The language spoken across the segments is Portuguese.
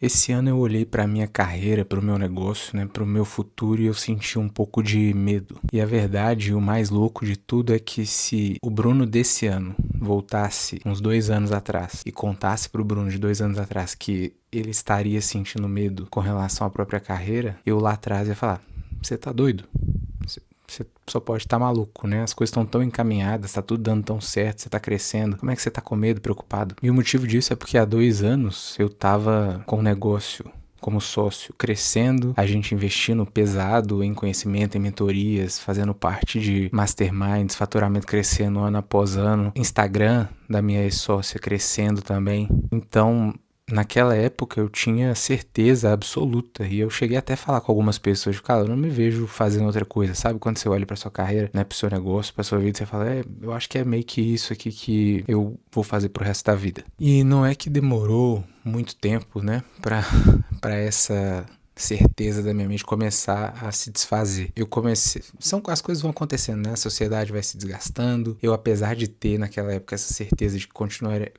Esse ano eu olhei pra minha carreira, pro meu negócio, né, pro meu futuro e eu senti um pouco de medo. E a verdade, o mais louco de tudo é que se o Bruno desse ano voltasse uns 2 anos atrás e contasse pro Bruno de 2 anos atrás que ele estaria sentindo medo com relação à própria carreira, eu lá atrás ia falar: você tá doido? Você só pode estar maluco, né? As coisas estão tão encaminhadas, tá tudo dando tão certo, você tá crescendo. Como é que você tá com medo, preocupado? E o motivo disso é porque há 2 anos eu tava com um negócio como sócio crescendo, a gente investindo pesado em conhecimento, em mentorias, fazendo parte de masterminds, faturamento crescendo ano após ano, Instagram da minha ex-sócia crescendo também. Então, naquela época eu tinha certeza absoluta e eu cheguei até a falar com algumas pessoas, cara, eu não me vejo fazendo outra coisa, sabe? Quando você olha pra sua carreira, né, pro seu negócio, pra sua vida, você fala, eu acho que é meio que isso aqui que eu vou fazer pro resto da vida. E não é que demorou muito tempo, né, pra essa certeza da minha mente começar a se desfazer. Eu comecei, as coisas vão acontecendo, né? A sociedade vai se desgastando. Eu, apesar de ter naquela época essa certeza de que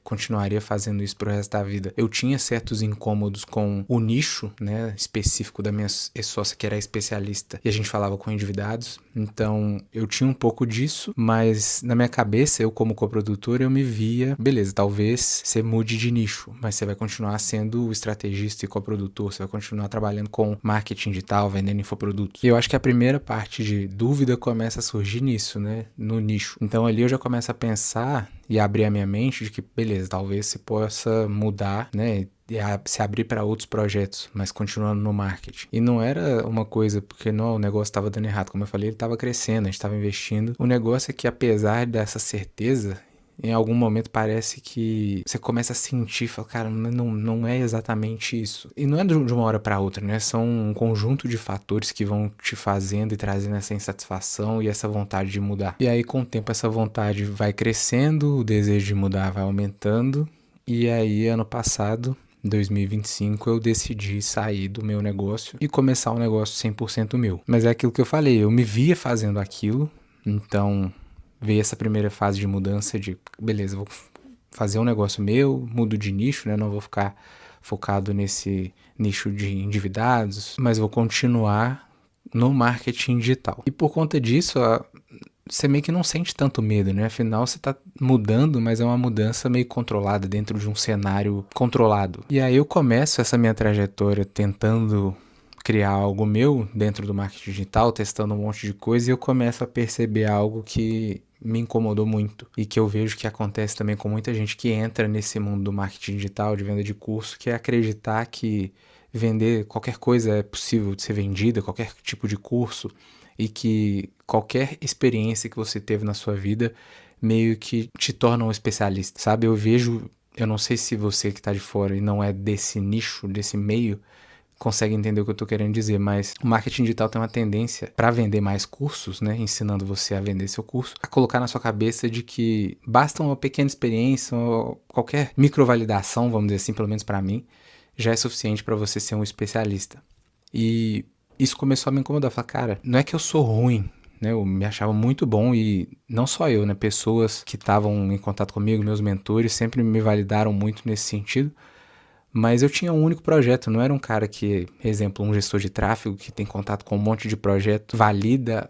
continuaria fazendo isso pro resto da vida, eu tinha certos incômodos com o nicho, né, específico da minha ex-sócia, que era especialista, e a gente falava com endividados. Então, eu tinha um pouco disso, mas na minha cabeça, eu como coprodutor, eu me via, beleza, talvez você mude de nicho, mas você vai continuar sendo o estrategista e coprodutor, você vai continuar trabalhando com marketing digital, vendendo infoprodutos. E eu acho que a primeira parte de dúvida começa a surgir nisso, né, no nicho. Então, ali eu já começo a pensar e abrir a minha mente de que, beleza, talvez você possa mudar, né, se abrir para outros projetos, mas continuando no marketing. E não era uma coisa porque não, o negócio estava dando errado, como eu falei, ele estava crescendo, a gente estava investindo. O negócio é que, apesar dessa certeza, em algum momento parece que você começa a sentir, fala, cara, não é exatamente isso. E não é de uma hora para outra, né? São um conjunto de fatores que vão te fazendo e trazendo essa insatisfação e essa vontade de mudar. E aí, com o tempo, essa vontade vai crescendo, o desejo de mudar vai aumentando. E aí, ano passado, 2025, eu decidi sair do meu negócio e começar um negócio 100% meu. Mas é aquilo que eu falei, eu me via fazendo aquilo, então veio essa primeira fase de mudança de, beleza, vou fazer um negócio meu, mudo de nicho, né? Não vou ficar focado nesse nicho de endividados, mas vou continuar no marketing digital. E por conta disso, você meio que não sente tanto medo, né? Afinal, você tá mudando, mas é uma mudança meio controlada, dentro de um cenário controlado. E aí eu começo essa minha trajetória tentando criar algo meu dentro do marketing digital, testando um monte de coisa, e eu começo a perceber algo que me incomodou muito e que eu vejo que acontece também com muita gente que entra nesse mundo do marketing digital, de venda de curso, que é acreditar que vender qualquer coisa é possível de ser vendida, qualquer tipo de curso, e que qualquer experiência que você teve na sua vida meio que te torna um especialista, sabe? Eu não sei se você que tá de fora e não é desse nicho, desse meio, consegue entender o que eu tô querendo dizer, mas o marketing digital tem uma tendência para vender mais cursos, né, ensinando você a vender seu curso, a colocar na sua cabeça de que basta uma pequena experiência ou qualquer microvalidação, vamos dizer assim, pelo menos para mim, já é suficiente para você ser um especialista. E isso começou a me incomodar. Eu falei, cara, não é que eu sou ruim, né? Eu me achava muito bom e não só eu, né? Pessoas que estavam em contato comigo, meus mentores, sempre me validaram muito nesse sentido. Mas eu tinha um único projeto, não era um cara que, exemplo, um gestor de tráfego que tem contato com um monte de projeto, valida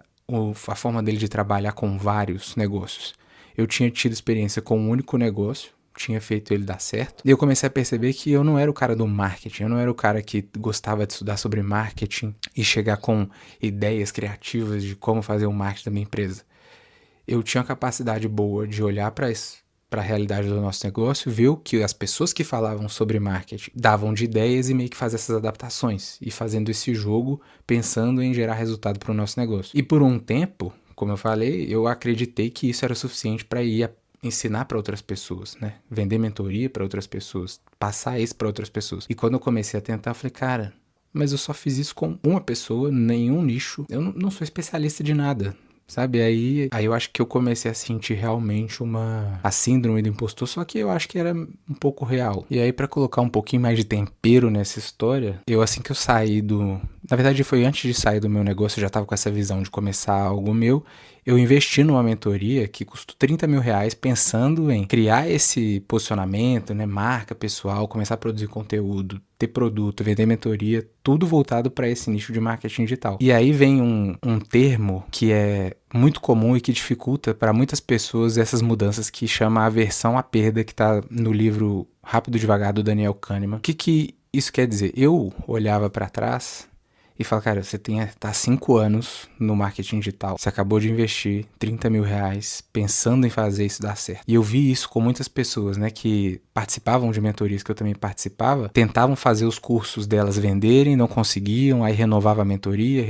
a forma dele de trabalhar com vários negócios. Eu tinha tido experiência com um único negócio, tinha feito ele dar certo. E eu comecei a perceber que eu não era o cara do marketing, eu não era o cara que gostava de estudar sobre marketing e chegar com ideias criativas de como fazer o marketing da minha empresa. Eu tinha uma capacidade boa de olhar para a realidade do nosso negócio, ver o que as pessoas que falavam sobre marketing davam de ideias e meio que fazer essas adaptações. E fazendo esse jogo, pensando em gerar resultado para o nosso negócio. E por um tempo, como eu falei, eu acreditei que isso era suficiente para ir ensinar para outras pessoas, né? Vender mentoria para outras pessoas, passar isso para outras pessoas. E quando eu comecei a tentar, eu falei, cara, mas eu só fiz isso com uma pessoa, nenhum nicho. Eu não sou especialista de nada, sabe? Aí eu acho que eu comecei a sentir realmente a síndrome do impostor, só que eu acho que era um pouco real. E aí, pra colocar um pouquinho mais de tempero nessa história, assim que eu saí Na verdade, foi antes de sair do meu negócio, eu já estava com essa visão de começar algo meu. Eu investi numa mentoria que custou R$30.000, pensando em criar esse posicionamento, né, marca pessoal, começar a produzir conteúdo, ter produto, vender mentoria, tudo voltado para esse nicho de marketing digital. E aí vem um termo que é muito comum e que dificulta para muitas pessoas essas mudanças, que chama aversão à perda, que está no livro Rápido e Devagar, do Daniel Kahneman. O que isso quer dizer? Eu olhava para trás e fala, cara, você tá há 5 anos no marketing digital, você acabou de investir R$30.000 pensando em fazer isso dar certo. E eu vi isso com muitas pessoas, né, que participavam de mentorias que eu também participava, tentavam fazer os cursos delas venderem, não conseguiam, aí renovava a mentoria,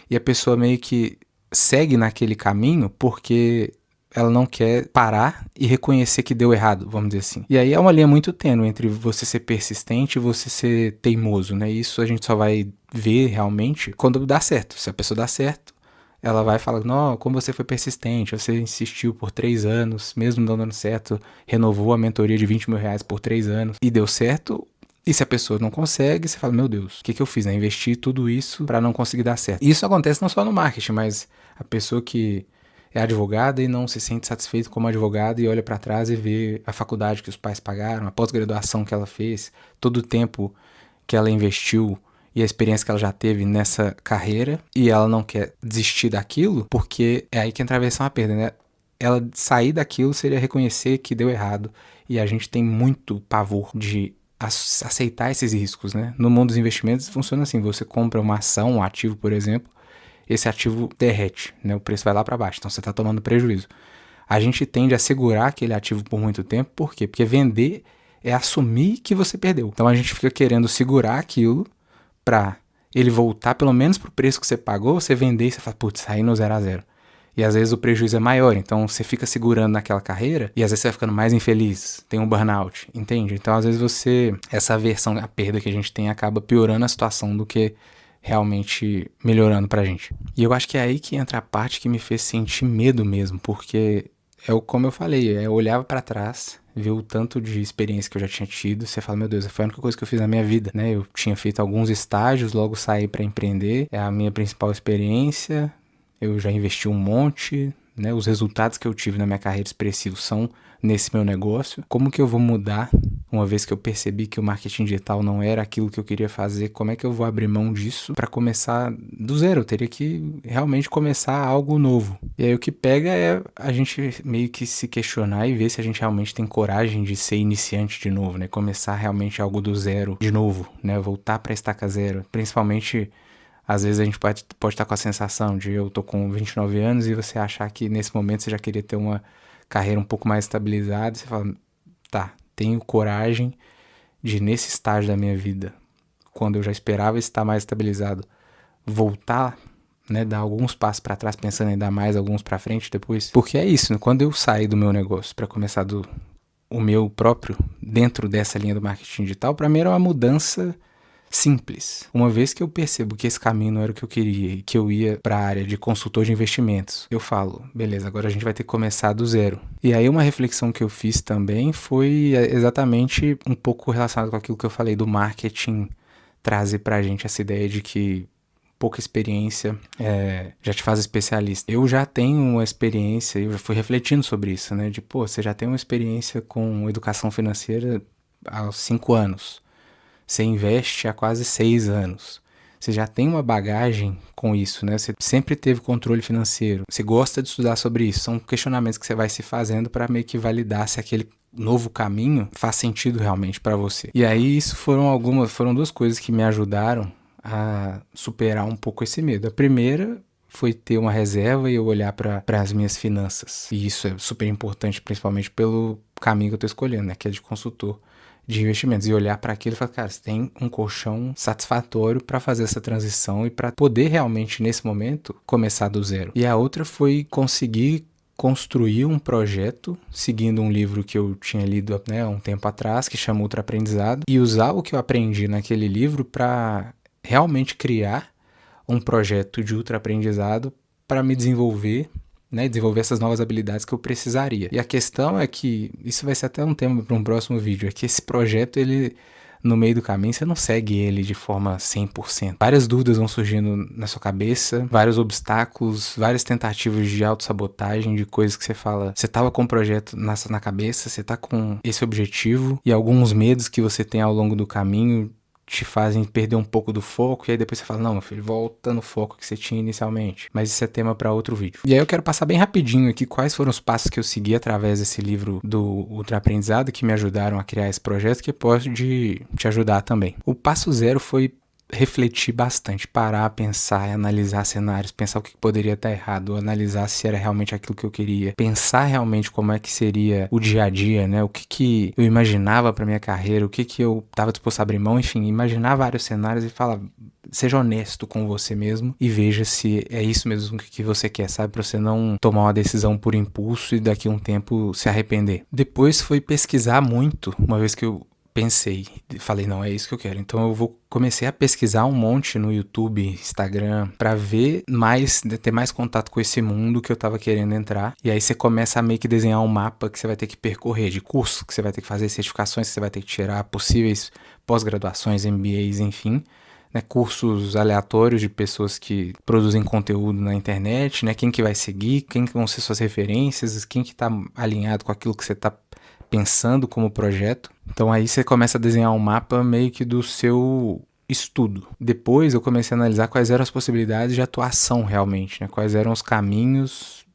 e a pessoa meio que segue naquele caminho porque ela não quer parar e reconhecer que deu errado, vamos dizer assim. E aí é uma linha muito tênue entre você ser persistente e você ser teimoso, né? Isso a gente só vai ver realmente quando dá certo. Se a pessoa dá certo, ela vai falar, não, como você foi persistente, você insistiu por 3 anos, mesmo não dando certo, renovou a mentoria de R$20.000 por 3 anos e deu certo. E se a pessoa não consegue, você fala, meu Deus, o que eu fiz, né? Investi tudo isso para não conseguir dar certo. E isso acontece não só no marketing, mas a pessoa que é advogada e não se sente satisfeito como advogada e olha para trás e vê a faculdade que os pais pagaram, a pós-graduação que ela fez, todo o tempo que ela investiu e a experiência que ela já teve nessa carreira, e ela não quer desistir daquilo, porque é aí que entra a aversão à perda, né? Ela sair daquilo seria reconhecer que deu errado, e a gente tem muito pavor de aceitar esses riscos, né? No mundo dos investimentos funciona assim, você compra uma ação, um ativo, por exemplo, esse ativo derrete, né? O preço vai lá para baixo, então você está tomando prejuízo. A gente tende a segurar aquele ativo por muito tempo, por quê? Porque vender é assumir que você perdeu. Então a gente fica querendo segurar aquilo para ele voltar pelo menos pro preço que você pagou, você vender e você fala, putz, saí no 0 a 0. E às vezes o prejuízo é maior, então você fica segurando naquela carreira e às vezes você vai ficando mais infeliz, tem um burnout, entende? Então às vezes essa aversão à perda que a gente tem acaba piorando a situação do que realmente melhorando pra gente. E eu acho que é aí que entra a parte que me fez sentir medo mesmo, porque como eu falei, eu olhava pra trás, ver o tanto de experiência que eu já tinha tido, você fala, meu Deus, foi a única coisa que eu fiz na minha vida, né? Eu tinha feito alguns estágios, logo saí pra empreender, é a minha principal experiência, eu já investi um monte, né? Os resultados que eu tive na minha carreira expressivos são nesse meu negócio. Como que eu vou mudar, uma vez que eu percebi que o marketing digital não era aquilo que eu queria fazer? Como é que eu vou abrir mão disso para começar do zero? Eu teria que realmente começar algo novo. E aí o que pega é a gente meio que se questionar e ver se a gente realmente tem coragem de ser iniciante de novo, né? Começar realmente algo do zero de novo, né? Voltar para a estaca zero. Principalmente, às vezes a gente pode estar com a sensação de eu tô com 29 anos e você achar que nesse momento você já queria ter uma carreira um pouco mais estabilizada, você fala, tá, tenho coragem de, nesse estágio da minha vida, quando eu já esperava estar mais estabilizado, voltar, né, dar alguns passos para trás, pensando em dar mais alguns para frente depois. Porque é isso, né? Quando eu saí do meu negócio para começar o meu próprio, dentro dessa linha do marketing digital, para mim era uma mudança simples. Uma vez que eu percebo que esse caminho não era o que eu queria e que eu ia para a área de consultor de investimentos, eu falo, beleza, agora a gente vai ter que começar do zero. E aí uma reflexão que eu fiz também foi exatamente um pouco relacionado com aquilo que eu falei do marketing trazer pra gente essa ideia de que pouca experiência já te faz especialista. Eu já tenho uma experiência, eu já fui refletindo sobre isso, né? De, você já tem uma experiência com educação financeira há 5 anos. Você investe há quase 6 anos. Você já tem uma bagagem com isso, né? Você sempre teve controle financeiro. Você gosta de estudar sobre isso. São questionamentos que você vai se fazendo para meio que validar se aquele novo caminho faz sentido realmente para você. E aí isso foram 2 coisas que me ajudaram a superar um pouco esse medo. A primeira foi ter uma reserva e eu olhar para as minhas finanças. E isso é super importante, principalmente pelo caminho que eu estou escolhendo, né? Que é de consultor de investimentos, e olhar para aquilo e falar, cara, você tem um colchão satisfatório para fazer essa transição e para poder realmente, nesse momento, começar do zero. E a outra foi conseguir construir um projeto, seguindo um livro que eu tinha lido, né, há um tempo atrás, que chama Ultra Aprendizado, e usar o que eu aprendi naquele livro para realmente criar um projeto de ultra aprendizado para me desenvolver, né, desenvolver essas novas habilidades que eu precisaria. E a questão é que, isso vai ser até um tema para um próximo vídeo, é que esse projeto ele no meio do caminho você não segue ele de forma 100%. Várias dúvidas vão surgindo na sua cabeça, vários obstáculos, várias tentativas de autossabotagem, de coisas que você fala, você tava com um projeto na cabeça, você tá com esse objetivo, e alguns medos que você tem ao longo do caminho te fazem perder um pouco do foco, e aí depois você fala, não, meu filho, volta no foco que você tinha inicialmente. Mas isso é tema para outro vídeo. E aí eu quero passar bem rapidinho aqui quais foram os passos que eu segui através desse livro do Ultra Aprendizado que me ajudaram a criar esse projeto, que pode te ajudar também. O passo 0 foi refletir bastante, parar, pensar, analisar cenários, pensar o que poderia estar errado, analisar se era realmente aquilo que eu queria, pensar realmente como é que seria o dia a dia, né? O que eu imaginava para minha carreira, o que eu estava disposto a abrir mão, enfim, imaginar vários cenários e falar, seja honesto com você mesmo e veja se é isso mesmo que você quer, sabe? Pra você não tomar uma decisão por impulso e daqui a um tempo se arrepender. Depois foi pesquisar muito, uma vez que eu pensei, falei, não, é isso que eu quero. Então eu comecei a pesquisar um monte no YouTube, Instagram, pra ver mais, ter mais contato com esse mundo que eu tava querendo entrar. E aí você começa a meio que desenhar um mapa que você vai ter que percorrer, de curso que você vai ter que fazer, certificações que você vai ter que tirar, possíveis pós-graduações, MBAs, enfim. Né, cursos aleatórios de pessoas que produzem conteúdo na internet, né, quem que vai seguir, quem que vão ser suas referências, quem que tá alinhado com aquilo que você tá pensando como projeto. Então aí você começa a desenhar um mapa meio que do seu estudo. Depois eu comecei a analisar quais eram as possibilidades de atuação realmente, né? Quais eram os caminhos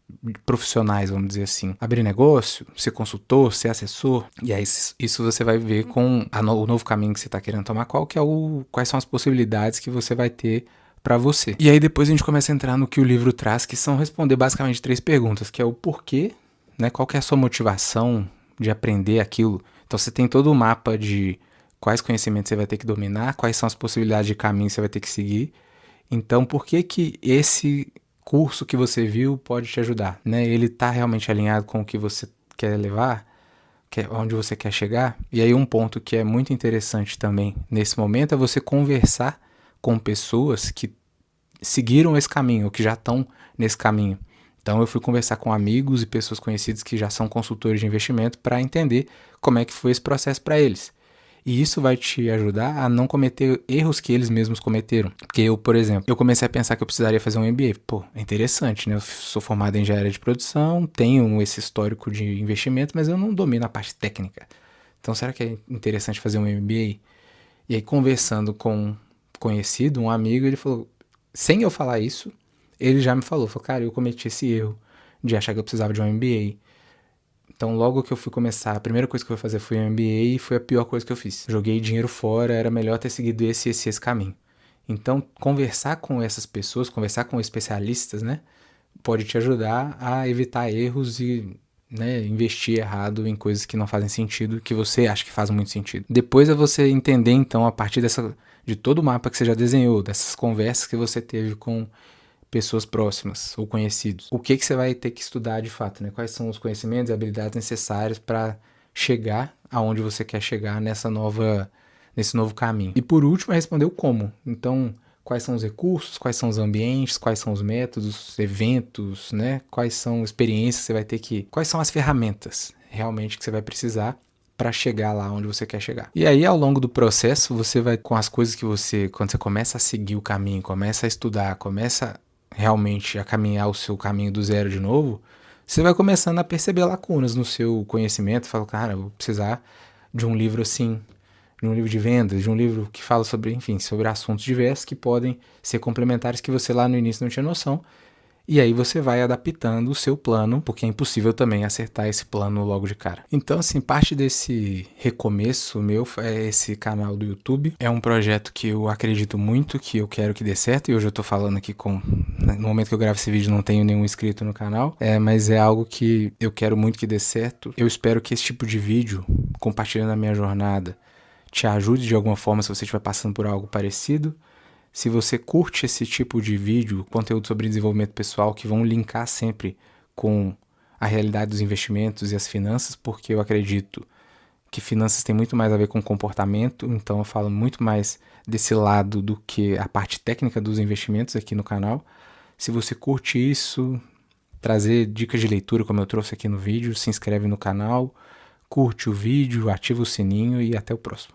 profissionais, vamos dizer assim. Abrir negócio, ser consultor, ser assessor. E aí isso você vai ver com o novo caminho que você está querendo tomar, quais são as possibilidades que você vai ter para você. E aí depois a gente começa a entrar no que o livro traz, que são responder basicamente 3 perguntas, que é o porquê, né? Qual que é a sua motivação de aprender aquilo. Então você tem todo o mapa de quais conhecimentos você vai ter que dominar, quais são as possibilidades de caminho que você vai ter que seguir. Então por que esse curso que você viu pode te ajudar, né? Ele está realmente alinhado com o que você quer levar, onde você quer chegar? E aí um ponto que é muito interessante também nesse momento é você conversar com pessoas que seguiram esse caminho, ou que já estão nesse caminho. Então eu fui conversar com amigos e pessoas conhecidas que já são consultores de investimento para entender como é que foi esse processo para eles. E isso vai te ajudar a não cometer erros que eles mesmos cometeram. Porque eu, por exemplo, eu comecei a pensar que eu precisaria fazer um MBA. Pô, é interessante, né? Eu sou formado em engenharia de produção, tenho esse histórico de investimento, mas eu não domino a parte técnica. Então será que é interessante fazer um MBA? E aí conversando com um conhecido, um amigo, ele falou, sem eu falar isso, ele já me falou, cara, eu cometi esse erro de achar que eu precisava de um MBA. Então logo que eu fui começar, a primeira coisa que eu fui fazer foi um MBA e foi a pior coisa que eu fiz. Joguei dinheiro fora, era melhor ter seguido esse caminho. Então conversar com essas pessoas, conversar com especialistas, né, pode te ajudar a evitar erros e, né, investir errado em coisas que não fazem sentido, que você acha que faz muito sentido. Depois é você entender então, a partir de todo o mapa que você já desenhou, dessas conversas que você teve com pessoas próximas ou conhecidos. O que você vai ter que estudar de fato, né? Quais são os conhecimentos e habilidades necessários para chegar aonde você quer chegar nesse novo caminho. E por último, é responder o como. Então, quais são os recursos, quais são os ambientes, quais são os métodos, eventos, né? Quais são as experiências que você vai ter quais são as ferramentas realmente que você vai precisar para chegar lá onde você quer chegar. E aí, ao longo do processo, você vai, com as coisas que quando você começa a seguir o caminho, começa a estudar, começa realmente a caminhar o seu caminho do zero de novo, você vai começando a perceber lacunas no seu conhecimento. Fala, cara, eu vou precisar de um livro assim, de um livro de vendas, de um livro que fala sobre, enfim, sobre assuntos diversos que podem ser complementares que você lá no início não tinha noção. E aí você vai adaptando o seu plano, porque é impossível também acertar esse plano logo de cara. Então, assim, parte desse recomeço meu é esse canal do YouTube. É um projeto que eu acredito muito, que eu quero que dê certo. E hoje eu tô falando aqui no momento que eu gravo esse vídeo não tenho nenhum inscrito no canal. Mas é algo que eu quero muito que dê certo. Eu espero que esse tipo de vídeo, compartilhando a minha jornada, te ajude de alguma forma se você estiver passando por algo parecido. Se você curte esse tipo de vídeo, conteúdo sobre desenvolvimento pessoal, que vão linkar sempre com a realidade dos investimentos e as finanças, porque eu acredito que finanças tem muito mais a ver com comportamento, então eu falo muito mais desse lado do que a parte técnica dos investimentos aqui no canal. Se você curte isso, trazer dicas de leitura como eu trouxe aqui no vídeo, se inscreve no canal, curte o vídeo, ativa o sininho e até o próximo.